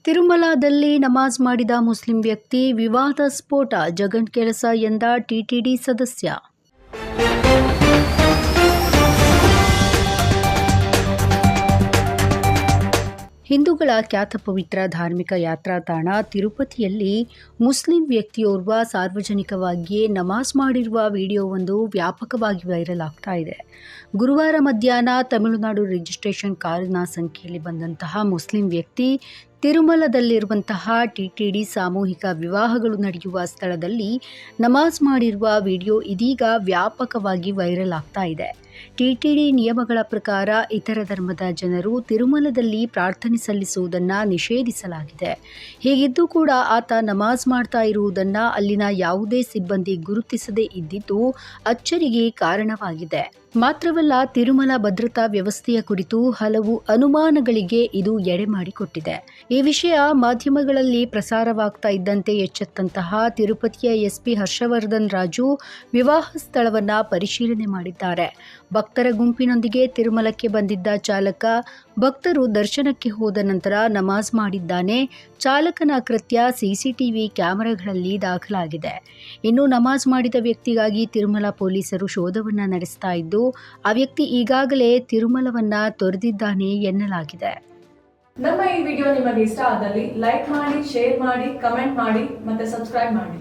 ತಿರುಮಲದಲ್ಲಿ ನಮಾಜ್ ಮಾಡಿದ ಮುಸ್ಲಿಂ ವ್ಯಕ್ತಿ ವಿವಾದ ಸ್ಫೋಟ, ಜಗನ್ ಕೆಲಸ ಎಂದ ಟಿಟಿಡಿ ಸದಸ್ಯ. ಹಿಂದೂಗಳ ಖ್ಯಾತ ಪವಿತ್ರ ಧಾರ್ಮಿಕ ಯಾತ್ರಾ ತಾಣ ತಿರುಪತಿಯಲ್ಲಿ ಮುಸ್ಲಿಂ ವ್ಯಕ್ತಿಯೋರ್ವ ಸಾರ್ವಜನಿಕವಾಗಿಯೇ ನಮಾಜ್ ಮಾಡಿರುವ ವಿಡಿಯೋವೊಂದು ವ್ಯಾಪಕವಾಗಿ ವೈರಲ್ ಆಗ್ತಾ ಇದೆ. ಗುರುವಾರ ಮಧ್ಯಾಹ್ನ ತಮಿಳುನಾಡು ರಿಜಿಸ್ಟ್ರೇಷನ್ ಕಾರಿನ ಸಂಖ್ಯೆಯಲ್ಲಿ ಬಂದಂತಹ ಮುಸ್ಲಿಂ ವ್ಯಕ್ತಿ ತಿರುಮಲದಲ್ಲಿರುವಂತಹ ಟಿಟಿಡಿ ಸಾಮೂಹಿಕ ವಿವಾಹಗಳು ನಡೆಯುವ ಸ್ಥಳದಲ್ಲಿ ನಮಾಜ್ ಮಾಡಿರುವ ವಿಡಿಯೋ ಇದೀಗ ವ್ಯಾಪಕವಾಗಿ ವೈರಲ್ ಆಗ್ತಾ ಇದೆ. ಟಿಟಿಡಿ ನಿಯಮಗಳ ಪ್ರಕಾರ ಇತರ ಧರ್ಮದ ಜನರು ತಿರುಮಲದಲ್ಲಿ ಪ್ರಾರ್ಥನೆ ಸಲ್ಲಿಸುವುದನ್ನು ನಿಷೇಧಿಸಲಾಗಿದೆ. ಹೀಗಿದ್ದೂ ಕೂಡ ಆತ ನಮಾಜ್ ಮಾಡ್ತಾ ಇರುವುದನ್ನು ಅಲ್ಲಿನ ಯಾವುದೇ ಸಿಬ್ಬಂದಿ ಗುರುತಿಸದೇ ಇದ್ದಿದ್ದು ಅಚ್ಚರಿಗೆ ಕಾರಣವಾಗಿದೆ. ಮಾತ್ರವಲ್ಲ, ತಿರುಮಲ ಭದ್ರತಾ ವ್ಯವಸ್ಥೆಯ ಕುರಿತು ಹಲವು ಅನುಮಾನಗಳಿಗೆ ಇದು ಎಡೆ ಮಾಡಿಕೊಟ್ಟಿದೆ. ಈ ವಿಷಯ ಮಾಧ್ಯಮಗಳಲ್ಲಿ ಪ್ರಸಾರವಾಗ್ತಾ ಇದ್ದಂತೆ ಎಚ್ಚೆತ್ತಂತಹ ತಿರುಪತಿಯ ಎಸ್ಪಿ ಹರ್ಷವರ್ಧನ್ ರಾಜು ವಿವಾಹ ಸ್ಥಳವನ್ನ ಪರಿಶೀಲನೆ ಮಾಡಿದ್ದಾರೆ. ಭಕ್ತರ ಗುಂಪಿನೊಂದಿಗೆ ತಿರುಮಲಕ್ಕೆ ಬಂದಿದ್ದ ಚಾಲಕ ಭಕ್ತರು ದರ್ಶನಕ್ಕೆ ಹೋದ ನಂತರ ನಮಾಜ್ ಮಾಡಿದ್ದಾನೆ. ಚಾಲಕನ ಕೃತ್ಯ ಸಿಸಿಟಿವಿ ಕ್ಯಾಮೆರಾಗಳಲ್ಲಿ ದಾಖಲಾಗಿದೆ. ಇನ್ನು ನಮಾಜ್ ಮಾಡಿದ ವ್ಯಕ್ತಿಗಾಗಿ ತಿರುಮಲ ಪೊಲೀಸರು ಶೋಧವನ್ನ ನಡೆಸ್ತಾ ಇದ್ದು, ಆ ವ್ಯಕ್ತಿ ಈಗಾಗಲೇ ತಿರುಮಲವನ್ನ ತೊರೆದಿದ್ದಾನೆ ಎನ್ನಲಾಗಿದೆ. ನಮ್ಮ ಈ ವಿಡಿಯೋ ನಿಮಗೆ ಇಷ್ಟ ಆದಲ್ಲಿ ಲೈಕ್ ಮಾಡಿ, ಶೇರ್ ಮಾಡಿ, ಕಮೆಂಟ್ ಮಾಡಿ ಮತ್ತೆ ಸಬ್ಸ್ಕ್ರೈಬ್ ಮಾಡಿ.